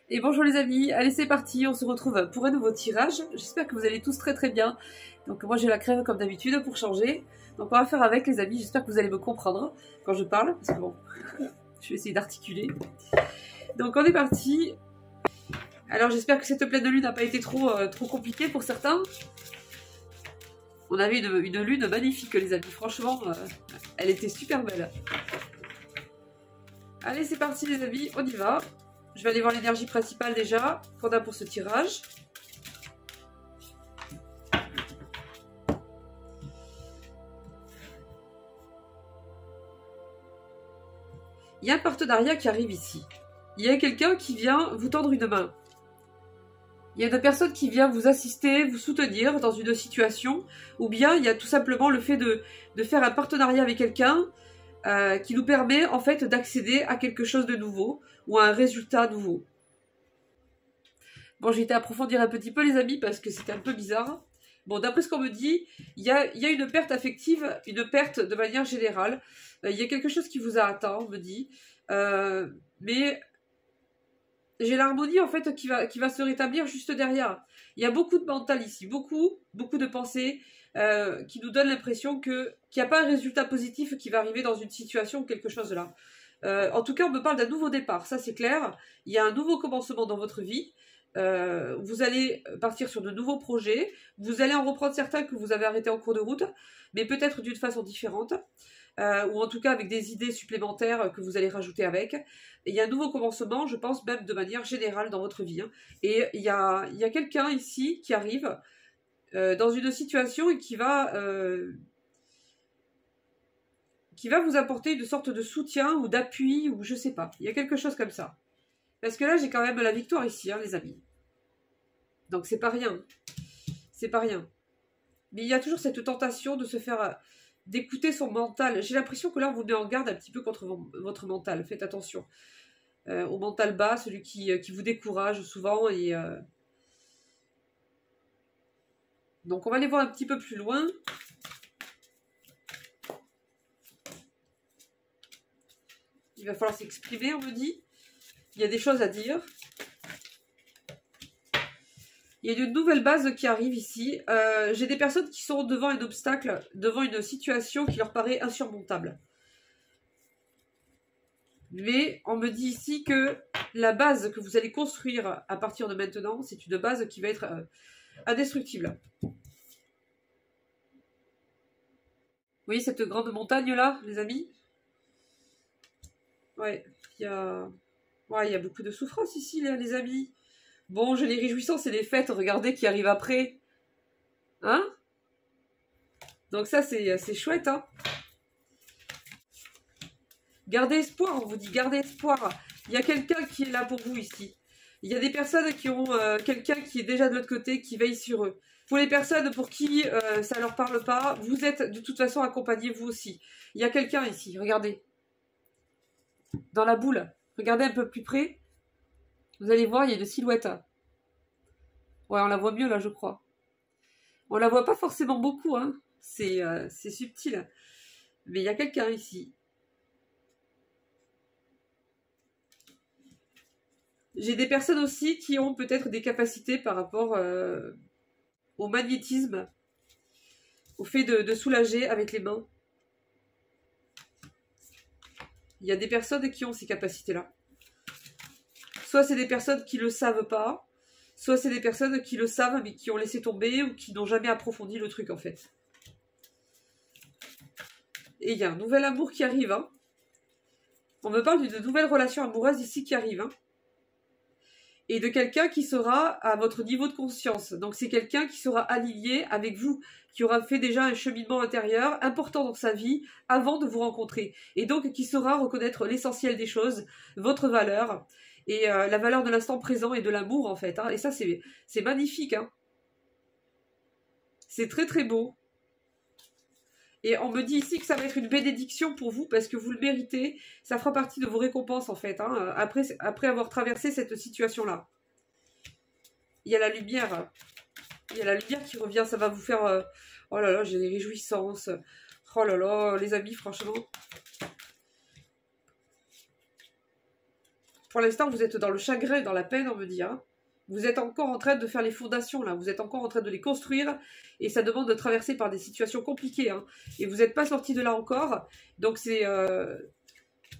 Et bonjour les amis, allez c'est parti, on se retrouve pour un nouveau tirage. J'espère que vous allez tous très bien. Donc moi j'ai la crève comme d'habitude pour changer. Donc on va faire avec les amis, j'espère que vous allez me comprendre quand je parle. Parce que bon, je vais essayer d'articuler. Donc on est parti. Alors j'espère que cette pleine lune n'a pas été trop compliquée pour certains. On avait une lune magnifique les amis, franchement, elle était super belle. Allez c'est parti les amis, on y va. Je vais aller voir l'énergie principale déjà, qu'on a pour ce tirage. Il y a un partenariat qui arrive ici. Il y a quelqu'un qui vient vous tendre une main. Il y a une personne qui vient vous assister, vous soutenir dans une situation. Ou bien il y a tout simplement le fait de faire un partenariat avec quelqu'un qui nous permet en fait d'accéder à quelque chose de nouveau ou à un résultat nouveau. Bon, j'ai été approfondir un petit peu les amis parce que c'était un peu bizarre. Bon, d'après ce qu'on me dit, il y a une perte affective, une perte de manière générale. Il y a quelque chose qui vous a atteint, on me dit. Mais j'ai l'harmonie en fait qui va se rétablir juste derrière. Il y a beaucoup de mental ici, beaucoup de pensées qui nous donnent l'impression qu'il n'y a pas un résultat positif qui va arriver dans une situation ou quelque chose là. En tout cas, on me parle d'un nouveau départ, ça c'est clair. Il y a un nouveau commencement dans votre vie. Vous allez partir sur de nouveaux projets, vous allez en reprendre certains que vous avez arrêtés en cours de route, mais peut-être d'une façon différente, ou en tout cas avec des idées supplémentaires que vous allez rajouter avec. Et il y a un nouveau commencement, je pense même de manière générale dans votre vie. Et il y a quelqu'un ici qui arrive dans une situation et qui va vous apporter une sorte de soutien ou d'appui, ou je sais pas, il y a quelque chose comme ça. Parce que là, j'ai quand même la victoire ici, hein, les amis. Donc, c'est pas rien. C'est pas rien. Mais il y a toujours cette tentation de se faire... d'écouter son mental. J'ai l'impression que là, on vous met en garde un petit peu contre votre mental. Faites attention. Au mental bas, celui qui vous décourage souvent. Et, donc, on va aller voir un petit peu plus loin. Il va falloir s'exprimer, on me dit. Il y a des choses à dire. Il y a une nouvelle base qui arrive ici. J'ai des personnes qui sont devant un obstacle, devant une situation qui leur paraît insurmontable. Mais on me dit ici que la base que vous allez construire à partir de maintenant, c'est une base qui va être indestructible. Vous voyez cette grande montagne-là, les amis? Ouais, il y a beaucoup de souffrance ici, là, les amis. Bon, j'ai les réjouissances et les fêtes, regardez, qui arrivent après. Hein? Donc ça, c'est chouette, hein? Gardez espoir, on vous dit, gardez espoir. Il y a quelqu'un qui est là pour vous ici. Il y a des personnes qui ont quelqu'un qui est déjà de l'autre côté, qui veille sur eux. Pour les personnes pour qui ça ne leur parle pas, vous êtes de toute façon accompagnés vous aussi. Il y a quelqu'un ici, regardez. Dans la boule, regardez un peu plus près. Vous allez voir, il y a une silhouette. Ouais, on la voit mieux là, je crois. On la voit pas forcément beaucoup, hein. C'est subtil. Mais il y a quelqu'un ici. J'ai des personnes aussi qui ont peut-être des capacités par rapport au magnétisme, au fait de soulager avec les mains. Il y a des personnes qui ont ces capacités-là. Soit c'est des personnes qui ne le savent pas, soit c'est des personnes qui le savent mais qui ont laissé tomber ou qui n'ont jamais approfondi le truc en fait. Et il y a un nouvel amour qui arrive. Hein. On me parle d'une nouvelle relation amoureuse ici qui arrive. Hein. Et de quelqu'un qui sera à votre niveau de conscience. Donc c'est quelqu'un qui sera aligné avec vous, qui aura fait déjà un cheminement intérieur important dans sa vie avant de vous rencontrer. Et donc qui saura reconnaître l'essentiel des choses, votre valeur, et la valeur de l'instant présent et de l'amour en fait. Hein. Et ça c'est magnifique. Hein. C'est très très beau. Et on me dit ici que ça va être une bénédiction pour vous parce que vous le méritez. Ça fera partie de vos récompenses en fait, hein, après avoir traversé cette situation-là. Il y a la lumière. Il y a la lumière qui revient. Ça va vous faire... oh là là, j'ai des réjouissances. Oh là là, les amis, franchement. Pour l'instant, vous êtes dans le chagrin, dans la peine, on me dit. Hein. Vous êtes encore en train de faire les fondations, là. Vous êtes encore en train de les construire. Et ça demande de traverser par des situations compliquées. Hein. Et vous n'êtes pas sorti de là encore. Donc, c'est...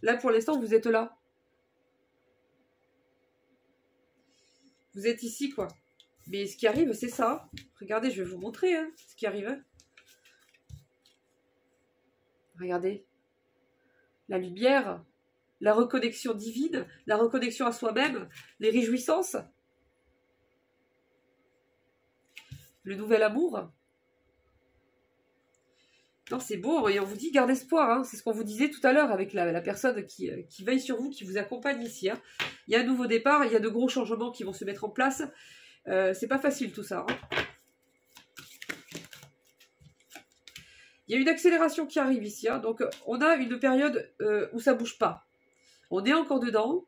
Là, pour l'instant, vous êtes là. Vous êtes ici, quoi. Mais ce qui arrive, c'est ça. Regardez, je vais vous montrer hein, ce qui arrive. Hein. Regardez. La lumière, la reconnexion divine, la reconnexion à soi-même, les réjouissances. Le nouvel amour. Non, c'est beau, et on vous dit garde espoir, hein. C'est ce qu'on vous disait tout à l'heure avec la personne qui veille sur vous, qui vous accompagne ici. Hein. Il y a un nouveau départ, il y a de gros changements qui vont se mettre en place. C'est pas facile tout ça. Hein. Il y a une accélération qui arrive ici. Hein. Donc on a une période où ça bouge pas. On est encore dedans,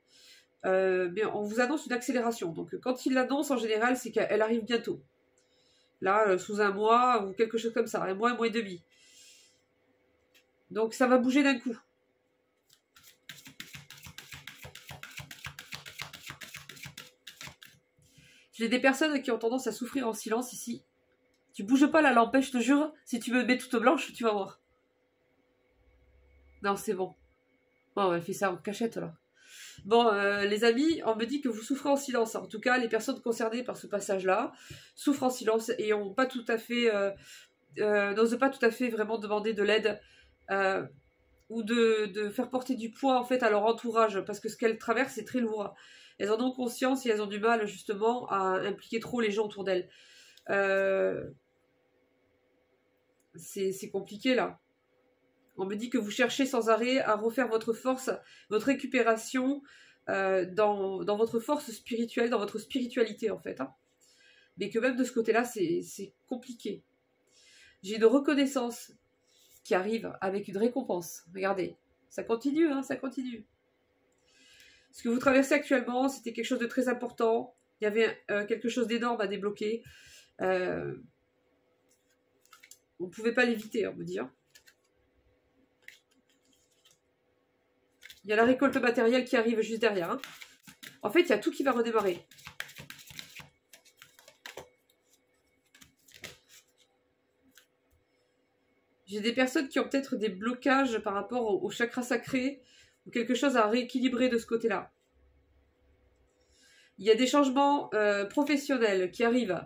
mais on vous annonce une accélération. Donc quand il l'annonce, en général, c'est qu'elle arrive bientôt. Là, sous un mois ou quelque chose comme ça, un mois et demi. Donc ça va bouger d'un coup. J'ai des personnes qui ont tendance à souffrir en silence ici. Tu bouges pas la lampe, je te jure. Si tu me mets toute blanche, tu vas voir. Non, c'est bon. Bon, elle fait ça en cachette là. Bon, les amis, on me dit que vous souffrez en silence. En tout cas, les personnes concernées par ce passage-là souffrent en silence et n'osent pas tout à fait vraiment demander de l'aide ou de faire porter du poids en fait à leur entourage parce que ce qu'elles traversent c'est très lourd. Elles en ont conscience et elles ont du mal justement à impliquer trop les gens autour d'elles. C'est compliqué là. On me dit que vous cherchez sans arrêt à refaire votre force, votre récupération dans votre force spirituelle, dans votre spiritualité en fait. Hein. Mais que même de ce côté-là, c'est compliqué. J'ai une reconnaissance qui arrive avec une récompense. Regardez, ça continue, hein, ça continue. Ce que vous traversez actuellement, c'était quelque chose de très important. Il y avait quelque chose d'énorme à débloquer. On ne pouvait pas l'éviter, on me dit. Hein. Il y a la récolte matérielle qui arrive juste derrière. Hein. En fait, il y a tout qui va redémarrer. J'ai des personnes qui ont peut-être des blocages par rapport au chakra sacré ou quelque chose à rééquilibrer de ce côté-là. Il y a des changements professionnels qui arrivent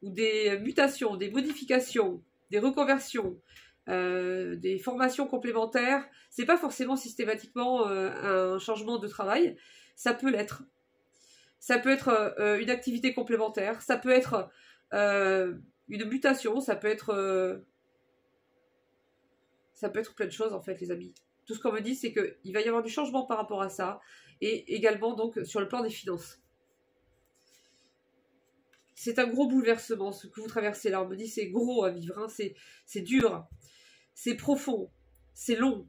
ou des mutations, des modifications, des reconversions, des formations complémentaires. C'est pas forcément systématiquement un changement de travail. Ça peut l'être. Ça peut être une activité complémentaire. Ça peut être une mutation. Ça peut être plein de choses en fait, les amis. Tout ce qu'on me dit, c'est qu'il va y avoir du changement par rapport à ça, et également donc sur le plan des finances. C'est un gros bouleversement ce que vous traversez là. On me dit c'est gros à vivre, hein. C'est dur, c'est profond, c'est long.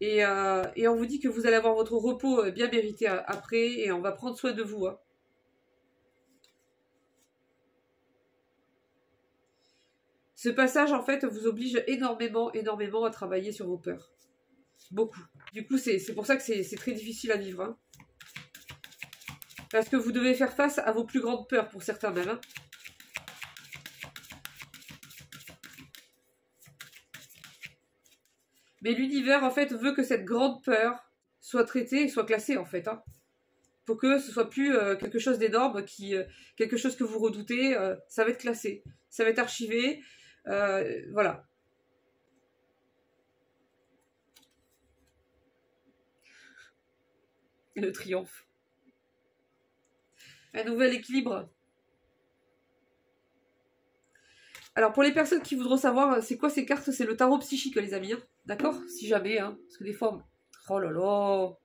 Et on vous dit que vous allez avoir votre repos bien mérité après, et on va prendre soin de vous. Hein. Ce passage, en fait, vous oblige énormément à travailler sur vos peurs. Beaucoup. Du coup, c'est pour ça que c'est très difficile à vivre. Hein. Parce que vous devez faire face à vos plus grandes peurs, pour certains même. Hein. Mais l'univers, en fait, veut que cette grande peur soit traitée et soit classée, en fait. Hein. Pour que ce soit plus quelque chose d'énorme, quelque chose que vous redoutez, ça va être classé. Ça va être archivé. Voilà. Et le triomphe. Un nouvel équilibre. Alors, pour les personnes qui voudront savoir c'est quoi ces cartes, c'est le tarot psychique, les amis. Hein. D'accord? Si jamais, hein. Parce que des fois, oh là là.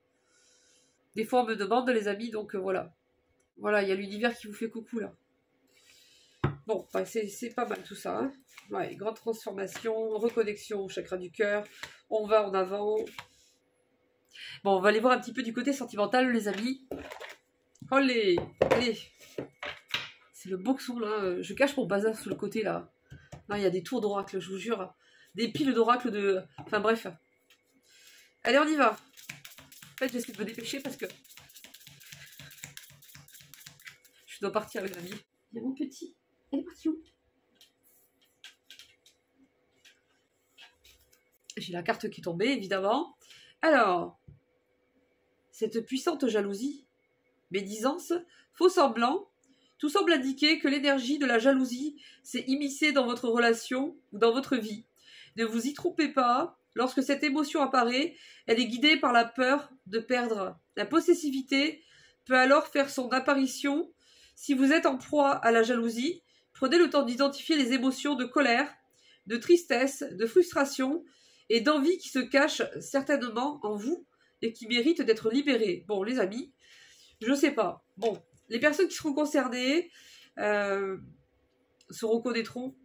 Des fois, on me demande, les amis, donc voilà. Voilà, il y a l'univers qui vous fait coucou, là. Bon, bah, c'est pas mal tout ça. Hein. Ouais, grande transformation, reconnexion au chakra du cœur. On va en avant. Bon, on va aller voir un petit peu du côté sentimental, les amis. Allez, allez. C'est le boxon, là. Je cache mon bazar sur le côté, là. Non, il y a des tours d'oracle, je vous jure. Des piles d'oracle de... Enfin, bref. Allez, on y va. En fait, j'essaie de me dépêcher parce que Je dois partir les amis. Il y a mon petit. Elle est partie où? J'ai la carte qui est tombée, évidemment. Alors, cette puissante jalousie, médisance, faux semblant, tout semble indiquer que l'énergie de la jalousie s'est immiscée dans votre relation ou dans votre vie. Ne vous y trompez pas, lorsque cette émotion apparaît, elle est guidée par la peur de perdre. La possessivité peut alors faire son apparition. Si vous êtes en proie à la jalousie, prenez le temps d'identifier les émotions de colère, de tristesse, de frustration et d'envie qui se cachent certainement en vous et qui méritent d'être libérées. Bon, les amis, je sais pas. Bon, les personnes qui seront concernées se reconnaîtront.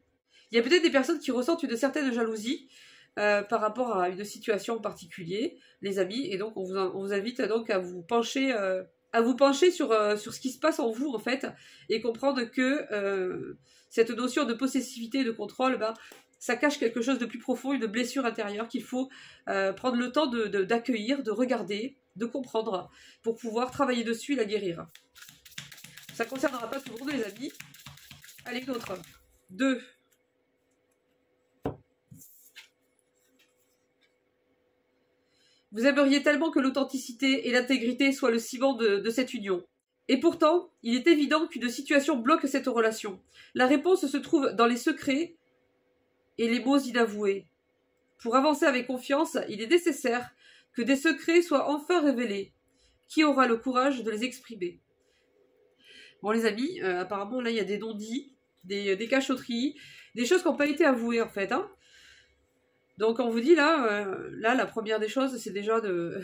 Il y a peut-être des personnes qui ressentent une certaine jalousie par rapport à une situation en particulier, les amis, et donc on vous invite donc à vous pencher sur ce qui se passe en vous, en fait, et comprendre que cette notion de possessivité et de contrôle, ça cache quelque chose de plus profond, une blessure intérieure qu'il faut prendre le temps d'accueillir, de regarder, de comprendre, pour pouvoir travailler dessus et la guérir. Ça ne concernera pas tout le monde, les amis. Allez, une autre. 2. Vous aimeriez tellement que l'authenticité et l'intégrité soient le ciment de cette union. Et pourtant, il est évident qu'une situation bloque cette relation. La réponse se trouve dans les secrets et les mots inavoués. Pour avancer avec confiance, il est nécessaire que des secrets soient enfin révélés. Qui aura le courage de les exprimer? Bon, les amis, apparemment, là, il y a des non-dits, des cachotteries, des choses qui n'ont pas été avouées, en fait. Hein. Donc, on vous dit, là, la première des choses, c'est déjà de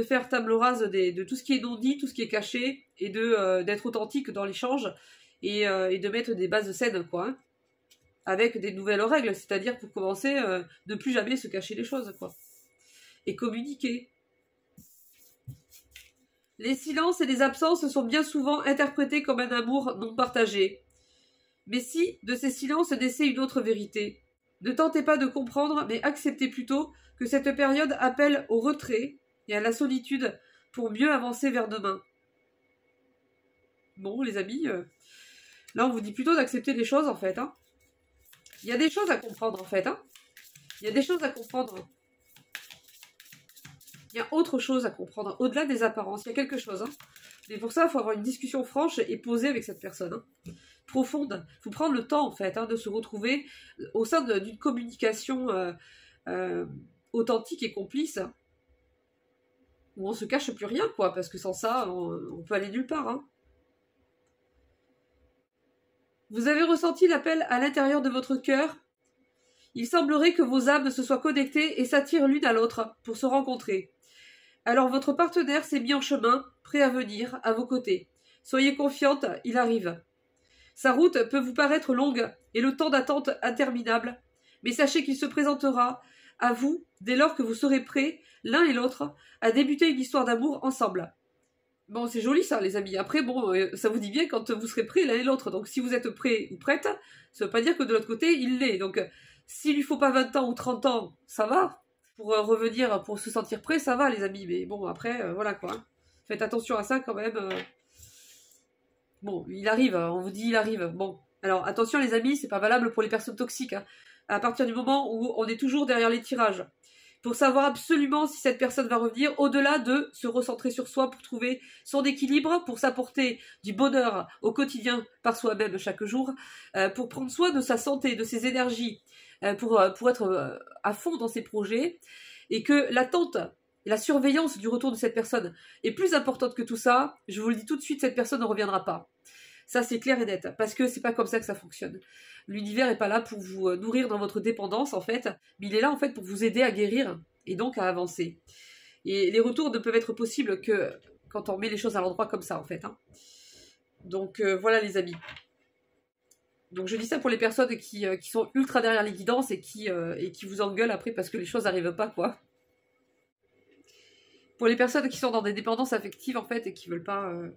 faire table rase de tout ce qui est non-dit, tout ce qui est caché, et d'être authentique dans l'échange, et de mettre des bases saines, quoi. Hein, avec des nouvelles règles, c'est-à-dire pour commencer, ne plus jamais se cacher les choses, quoi. Et communiquer. Les silences et les absences sont bien souvent interprétés comme un amour non partagé. Mais si de ces silences naissait une autre vérité, ne tentez pas de comprendre, mais acceptez plutôt que cette période appelle au retrait et à la solitude pour mieux avancer vers demain. Bon, les amis, là on vous dit plutôt d'accepter les choses, en fait. Hein. Il y a des choses à comprendre, en fait. Hein. Il y a des choses à comprendre. Il y a autre chose à comprendre. Au-delà des apparences, il y a quelque chose. Hein. Mais pour ça, il faut avoir une discussion franche et posée avec cette personne. Hein. Profonde. Il faut prendre le temps, en fait, hein, de se retrouver au sein d'une communication authentique et complice. Hein, où on se cache plus rien, quoi. Parce que sans ça, on peut aller nulle part. Hein. Vous avez ressenti l'appel à l'intérieur de votre cœur. Il semblerait que vos âmes se soient connectées et s'attirent l'une à l'autre pour se rencontrer. Alors votre partenaire s'est mis en chemin, prêt à venir, à vos côtés. Soyez confiante, il arrive. Sa route peut vous paraître longue et le temps d'attente interminable, mais sachez qu'il se présentera à vous dès lors que vous serez prêts, l'un et l'autre, à débuter une histoire d'amour ensemble. Bon, c'est joli ça, les amis. Après, bon, ça vous dit bien quand vous serez prêts l'un et l'autre. Donc si vous êtes prêts ou prête, ça veut pas dire que de l'autre côté, il l'est. Donc s'il lui faut pas 20 ans ou 30 ans, ça va. Pour revenir, pour se sentir prêt, ça va, les amis. Mais bon, après, voilà quoi. Hein. Faites attention à ça quand même. Bon, il arrive, on vous dit il arrive. Bon, alors attention les amis, c'est pas valable pour les personnes toxiques. Hein. À partir du moment où on est toujours derrière les tirages. Pour savoir absolument si cette personne va revenir, au-delà de se recentrer sur soi pour trouver son équilibre, pour s'apporter du bonheur au quotidien par soi-même chaque jour, pour prendre soin de sa santé, de ses énergies, pour être à fond dans ses projets, et que l'attente, la surveillance du retour de cette personne est plus importante que tout ça, je vous le dis tout de suite, cette personne ne reviendra pas. Ça, c'est clair et net, parce que c'est pas comme ça que ça fonctionne. L'univers n'est pas là pour vous nourrir dans votre dépendance, en fait, mais il est là, en fait, pour vous aider à guérir et donc à avancer. Et les retours ne peuvent être possibles que quand on met les choses à l'endroit comme ça, en fait. Hein. Donc, voilà, les amis. Donc, je dis ça pour les personnes qui sont ultra derrière les guidances et qui vous engueulent après parce que les choses n'arrivent pas, quoi. Pour les personnes qui sont dans des dépendances affectives, en fait, et qui veulent pas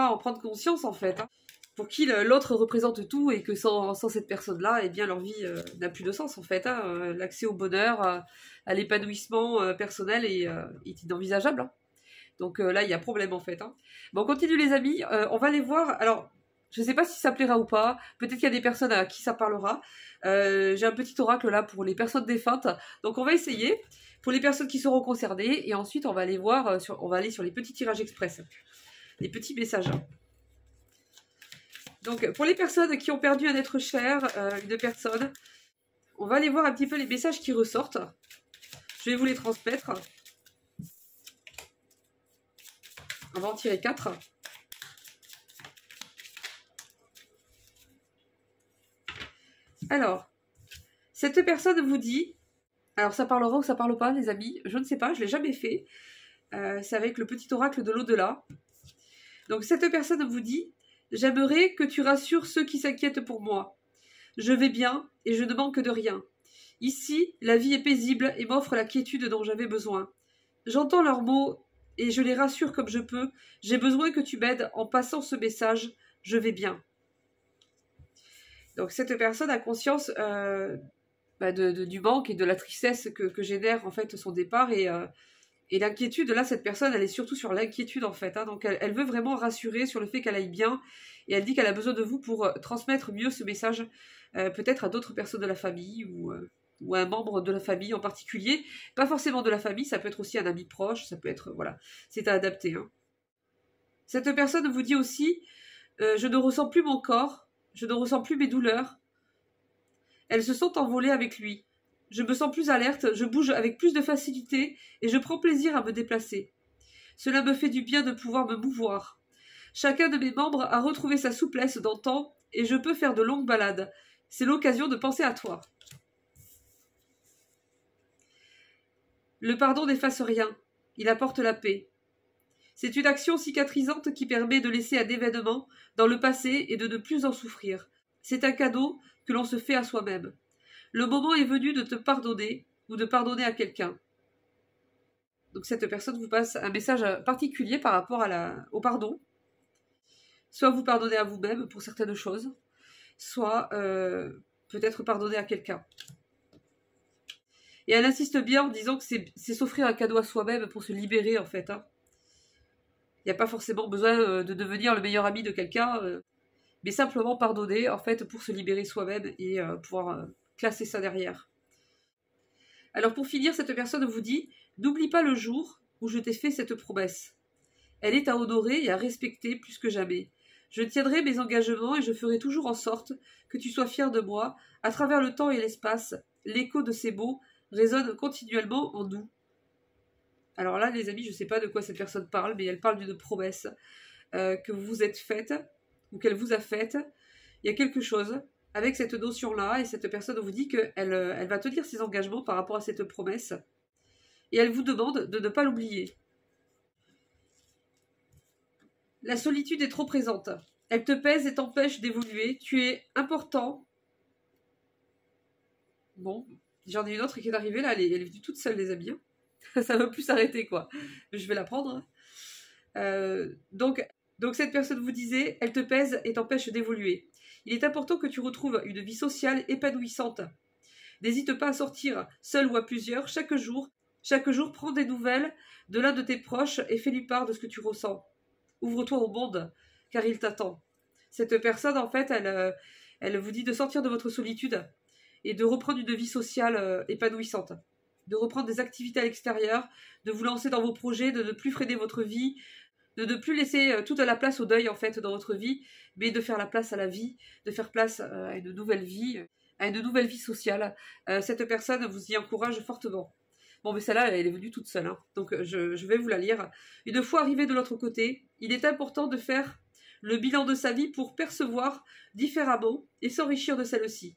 en prendre conscience, en fait. Hein. Pour qui l'autre représente tout et que sans cette personne-là, eh bien, leur vie n'a plus de sens, en fait. Hein. L'accès au bonheur, à l'épanouissement personnel est inenvisageable. Hein. Donc là, il y a problème en fait. Hein. Bon, on continue les amis. On va les voir. Alors, je ne sais pas si ça plaira ou pas. Peut-être qu'il y a des personnes à qui ça parlera. J'ai un petit oracle là pour les personnes défuntes. Donc on va essayer pour les personnes qui seront concernées. Et ensuite, on va aller voir, on va aller sur les petits tirages express. Les petits messages. Donc, pour les personnes qui ont perdu un être cher, une personne, on va aller voir un petit peu les messages qui ressortent. Je vais vous les transmettre. On va en tirer 4. Alors, cette personne vous dit... Alors, ça parlera ou ça parle pas, les amis? Je ne sais pas, je ne l'ai jamais fait. C'est avec le petit oracle de l'au-delà. Donc, cette personne vous dit... J'aimerais que tu rassures ceux qui s'inquiètent pour moi. Je vais bien et je ne manque de rien. Ici, la vie est paisible et m'offre la quiétude dont j'avais besoin. J'entends leurs mots et je les rassure comme je peux. J'ai besoin que tu m'aides en passant ce message. Je vais bien. Donc cette personne a conscience du manque et de la tristesse que génère en fait son départ et l'inquiétude, là, cette personne, elle est surtout sur l'inquiétude, en fait. Hein, donc, elle veut vraiment rassurer sur le fait qu'elle aille bien. Et elle dit qu'elle a besoin de vous pour transmettre mieux ce message, peut-être à d'autres personnes de la famille ou à un membre de la famille en particulier. Pas forcément de la famille, ça peut être aussi un ami proche, ça peut être, voilà, c'est à adapter. Hein. Cette personne vous dit aussi, je ne ressens plus mon corps, je ne ressens plus mes douleurs. Elles se sont envolées avec lui. Je me sens plus alerte, je bouge avec plus de facilité et je prends plaisir à me déplacer. Cela me fait du bien de pouvoir me mouvoir. Chacun de mes membres a retrouvé sa souplesse d'antan et je peux faire de longues balades. C'est l'occasion de penser à toi. Le pardon n'efface rien, il apporte la paix. C'est une action cicatrisante qui permet de laisser un événement dans le passé et de ne plus en souffrir. C'est un cadeau que l'on se fait à soi-même. Le moment est venu de te pardonner ou de pardonner à quelqu'un. Donc cette personne vous passe un message particulier par rapport au pardon. Soit vous pardonnez à vous-même pour certaines choses, soit peut-être pardonner à quelqu'un. Et elle insiste bien en disant que c'est s'offrir un cadeau à soi-même pour se libérer en fait. Hein. Il n'y a pas forcément besoin de devenir le meilleur ami de quelqu'un, mais simplement pardonner en fait pour se libérer soi-même et pouvoir... classer ça derrière. Alors pour finir, cette personne vous dit « N'oublie pas le jour où je t'ai fait cette promesse. Elle est à honorer et à respecter plus que jamais. Je tiendrai mes engagements et je ferai toujours en sorte que tu sois fier de moi. À travers le temps et l'espace, l'écho de ces mots résonne continuellement en nous. » Alors là, les amis, je ne sais pas de quoi cette personne parle, mais elle parle d'une promesse que vous vous êtes faite ou qu'elle vous a faite. Il y a quelque chose avec cette notion-là, et cette personne vous dit qu'elle va tenir ses engagements par rapport à cette promesse, et elle vous demande de ne pas l'oublier. La solitude est trop présente. Elle te pèse et t'empêche d'évoluer. Tu es important. Bon, j'en ai une autre qui est arrivée, là, elle est venue toute seule, les amis. Ça ne veut plus s'arrêter, quoi. Mais je vais la prendre. Donc cette personne vous disait, elle te pèse et t'empêche d'évoluer. Il est important que tu retrouves une vie sociale épanouissante. N'hésite pas à sortir, seul ou à plusieurs, chaque jour, prends des nouvelles de l'un de tes proches et fais-lui part de ce que tu ressens. Ouvre-toi au monde, car il t'attend. Cette personne, en fait, elle vous dit de sortir de votre solitude et de reprendre une vie sociale épanouissante. De reprendre des activités à l'extérieur, de vous lancer dans vos projets, de ne plus freiner votre vie, de ne plus laisser toute la place au deuil en fait dans votre vie, mais de faire la place à la vie, de faire place à une nouvelle vie sociale. Cette personne vous y encourage fortement. Bon, mais celle-là, elle est venue toute seule, hein. Donc je vais vous la lire. Une fois arrivé de l'autre côté, il est important de faire le bilan de sa vie pour percevoir différemment et s'enrichir de celle-ci.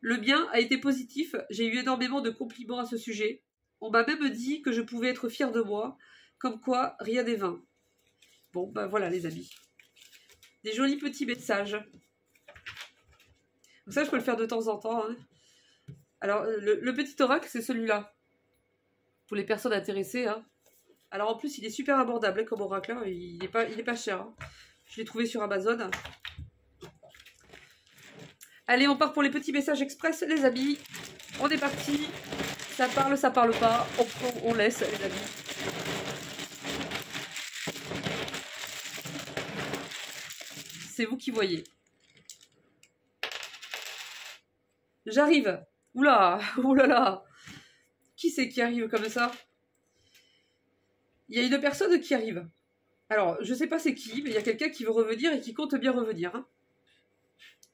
Le mien a été positif, j'ai eu énormément de compliments à ce sujet. On m'a même dit que je pouvais être fière de moi, comme quoi rien n'est vain. Bon, ben voilà les amis. Des jolis petits messages. Donc ça, je peux le faire de temps en temps. Hein. Alors, le petit oracle, c'est celui-là. Pour les personnes intéressées. Hein. Alors en plus, il est super abordable hein, comme oracle. Hein. Il est pas cher. Hein. Je l'ai trouvé sur Amazon. Allez, on part pour les petits messages express, les amis. On est parti. Ça parle pas. On prend, on laisse, les amis. c'est vous qui voyez. J'arrive. Oula, oulala. Qui c'est qui arrive comme ça? Il y a une personne qui arrive. Alors, je sais pas c'est qui, mais il y a quelqu'un qui veut revenir et qui compte bien revenir. Hein.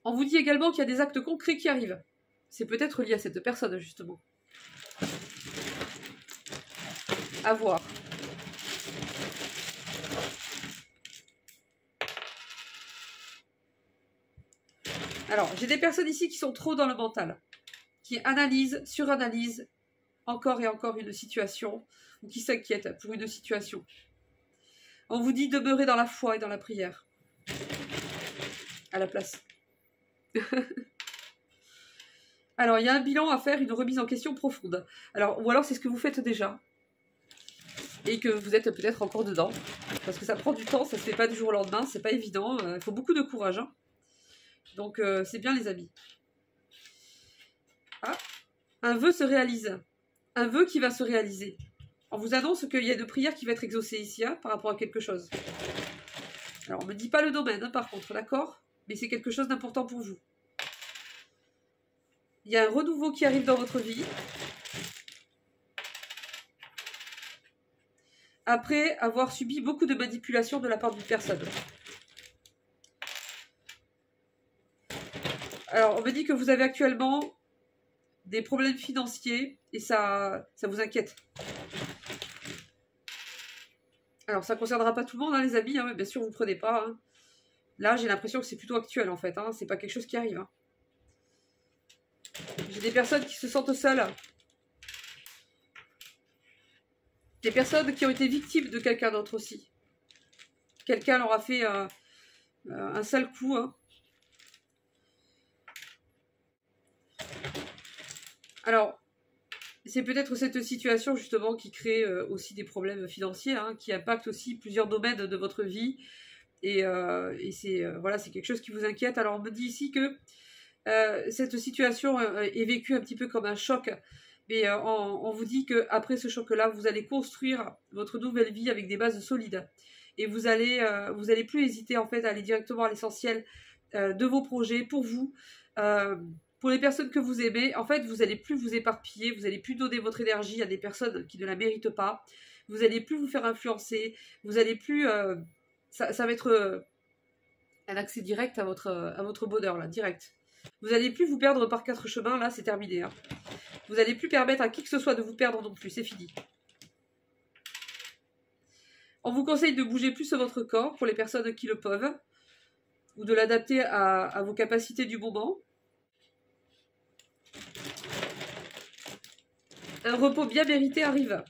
On vous dit également qu'il y a des actes concrets qui arrivent. C'est peut-être lié à cette personne, justement. À voir. Alors, j'ai des personnes ici qui sont trop dans le mental, qui analysent, suranalysent encore et encore une situation, ou qui s'inquiètent pour une situation. On vous dit demeurer dans la foi et dans la prière. À la place. Alors, il y a un bilan à faire, une remise en question profonde. Alors, ou alors c'est ce que vous faites déjà. Et que vous êtes peut-être encore dedans. Parce que ça prend du temps, ça se fait pas du jour au lendemain, c'est pas évident. Il faut beaucoup de courage. Hein. Donc, c'est bien les amis. Ah, un vœu se réalise. Un vœu qui va se réaliser. On vous annonce qu'il y a une prière qui va être exaucée ici, hein, par rapport à quelque chose. Alors, on ne me dit pas le domaine, hein, par contre, d'accord? Mais c'est quelque chose d'important pour vous. Il y a un renouveau qui arrive dans votre vie. Après avoir subi beaucoup de manipulations de la part d'une personne. Alors, on me dit que vous avez actuellement des problèmes financiers et ça vous inquiète. Alors, ça ne concernera pas tout le monde, hein, les amis, hein, bien sûr, vous ne prenez pas. Hein. Là, j'ai l'impression que c'est plutôt actuel, en fait. Hein, c'est pas quelque chose qui arrive. Hein. J'ai des personnes qui se sentent seules. Des personnes qui ont été victimes de quelqu'un d'autre aussi. Quelqu'un leur a fait un sale coup. Hein. Alors, c'est peut-être cette situation justement qui crée aussi des problèmes financiers, hein, qui impacte aussi plusieurs domaines de votre vie. Et c'est voilà, c'est quelque chose qui vous inquiète. Alors, on me dit ici que cette situation est vécue un petit peu comme un choc. Mais on vous dit qu'après ce choc-là, vous allez construire votre nouvelle vie avec des bases solides. Et vous allez plus hésiter en fait à aller directement à l'essentiel de vos projets pour vous. Pour les personnes que vous aimez, en fait, vous n'allez plus vous éparpiller, vous n'allez plus donner votre énergie à des personnes qui ne la méritent pas, vous n'allez plus vous faire influencer, vous n'allez plus... ça va être un accès direct à votre bonheur, là, direct. Vous n'allez plus vous perdre par quatre chemins, là, c'est terminé. Hein. Vous n'allez plus permettre à qui que ce soit de vous perdre non plus, c'est fini. On vous conseille de bouger plus votre corps pour les personnes qui le peuvent, ou de l'adapter à vos capacités du moment. Un repos bien mérité arrive.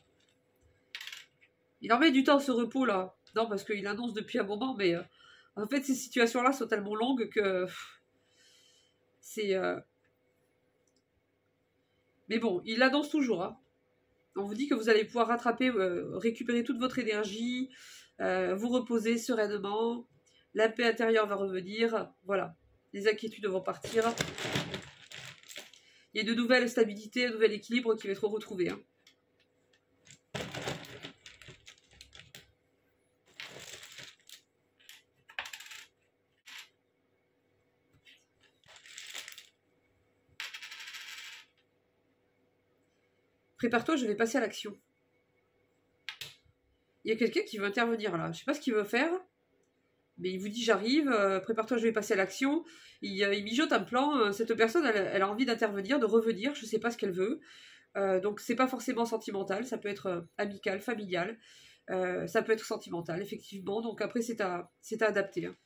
Il en met du temps ce repos là. Non, parce qu'il annonce depuis un moment, mais en fait ces situations-là sont tellement longues que c'est... Mais bon, il l'annonce toujours. Hein. On vous dit que vous allez pouvoir rattraper, récupérer toute votre énergie, vous reposer sereinement, la paix intérieure va revenir, voilà. Les inquiétudes vont partir. Il y a de nouvelles stabilités, un nouvel équilibre qui va être retrouvé. Hein. Prépare-toi, je vais passer à l'action. Il y a quelqu'un qui veut intervenir là. Je ne sais pas ce qu'il veut faire. Mais il vous dit j'arrive, prépare-toi, je vais passer à l'action. Il mijote un plan. Cette personne, elle a envie d'intervenir, de revenir. Je ne sais pas ce qu'elle veut. Donc c'est pas forcément sentimental. Ça peut être amical, familial. Ça peut être sentimental, effectivement. Donc après, c'est à adapter. Hein.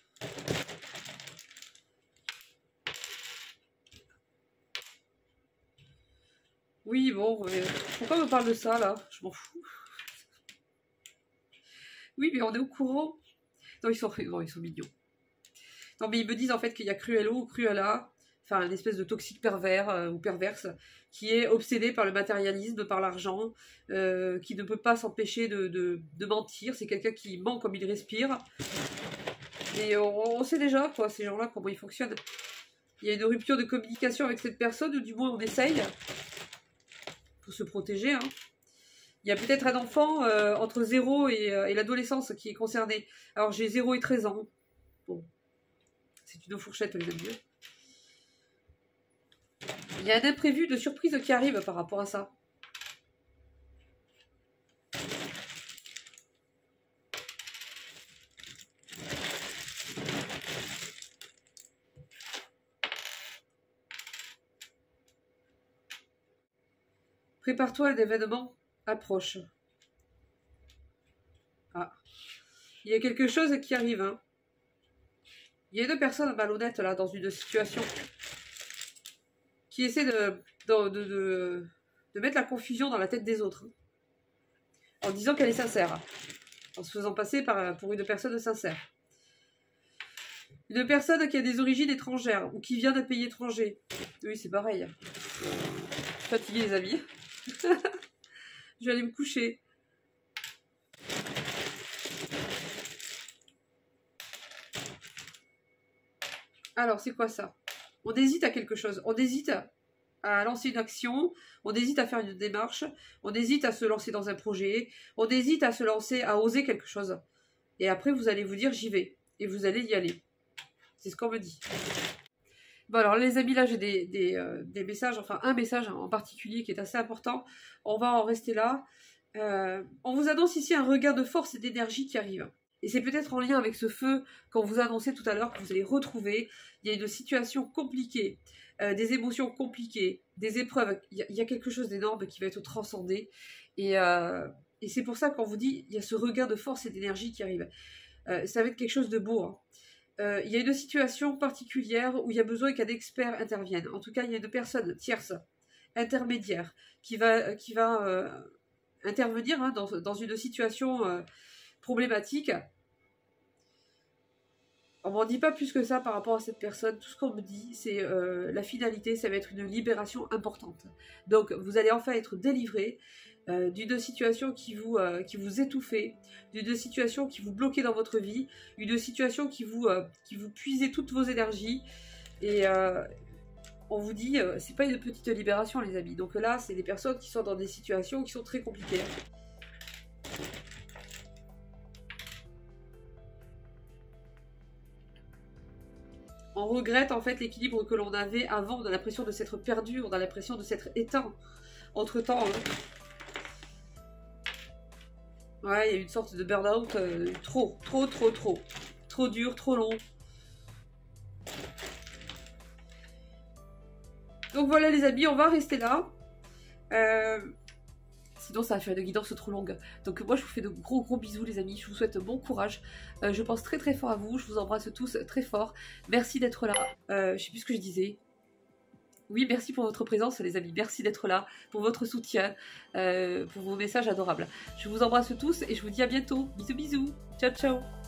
Oui, bon, pourquoi on me parle de ça, là? Je m'en fous. Oui, mais on est au courant. Non, ils sont mignons. Non, mais ils me disent, en fait, qu'il y a Cruello ou Cruella, enfin, une espèce de toxique pervers ou perverse, qui est obsédé par le matérialisme, par l'argent, qui ne peut pas s'empêcher de mentir. C'est quelqu'un qui ment comme il respire. Et on sait déjà, quoi, ces gens-là, comment ils fonctionnent. Il y a une rupture de communication avec cette personne, ou du moins on essaye, pour se protéger. Hein. Il y a peut-être un enfant entre 0 et l'adolescence qui est concerné. Alors j'ai 0 et 13 ans. Bon. C'est une fourchette, les amis. Il y a un imprévu de surprise qui arrive par rapport à ça. Prépare-toi, l'événement approche. Ah. Il y a quelque chose qui arrive. Hein. Il y a deux personnes malhonnêtes là dans une situation qui essaient de mettre la confusion dans la tête des autres. En disant qu'elle est sincère. En se faisant passer pour une personne sincère. Une personne qui a des origines étrangères ou qui vient d'un pays étranger. Oui, c'est pareil. Je suis fatiguée, les amis. Je vais aller me coucher. Alors, c'est quoi ça? On hésite à quelque chose. On hésite à lancer une action. On hésite à faire une démarche. On hésite à se lancer dans un projet. On hésite à se lancer, à oser quelque chose. Et après, vous allez vous dire, j'y vais. Et vous allez y aller. C'est ce qu'on me dit. Bon, alors les amis, là, j'ai des messages, enfin un message en particulier qui est assez important. On va en rester là. On vous annonce ici un regain de force et d'énergie qui arrive. Et c'est peut-être en lien avec ce feu qu'on vous a annoncé tout à l'heure que vous allez retrouver. Il y a une situation compliquée, des émotions compliquées, des épreuves. Il y a quelque chose d'énorme qui va être transcendé. Et c'est pour ça qu'on vous dit, il y a ce regain de force et d'énergie qui arrive. Ça va être quelque chose de beau, hein. Il y a une situation particulière où il y a besoin qu'un expert intervienne. En tout cas, il y a une personne tierce, intermédiaire, qui va intervenir hein, dans une situation problématique. On m'en dit pas plus que ça par rapport à cette personne. Tout ce qu'on me dit, c'est la finalité, ça va être une libération importante. Donc, vous allez enfin être délivré d'une situation qui vous étouffait, d'une situation qui vous bloquait dans votre vie, une situation qui vous puisait toutes vos énergies. Et on vous dit, c'est pas une petite libération, les amis. Donc là, c'est des personnes qui sont dans des situations qui sont très compliquées. On regrette en fait l'équilibre que l'on avait avant. On a l'impression de s'être perdu, on a l'impression de s'être éteint entre-temps. Hein. Ouais, il y a une sorte de burn-out trop dur, trop long. Donc voilà les amis, on va rester là. Sinon ça va faire une guidance trop longue. Donc moi je vous fais de gros bisous les amis. Je vous souhaite bon courage. Je pense très fort à vous. Je vous embrasse tous très fort. Merci d'être là. Je sais plus ce que je disais. Oui, merci pour votre présence les amis, merci d'être là, pour votre soutien, pour vos messages adorables. Je vous embrasse tous et je vous dis à bientôt. Bisous bisous, ciao ciao.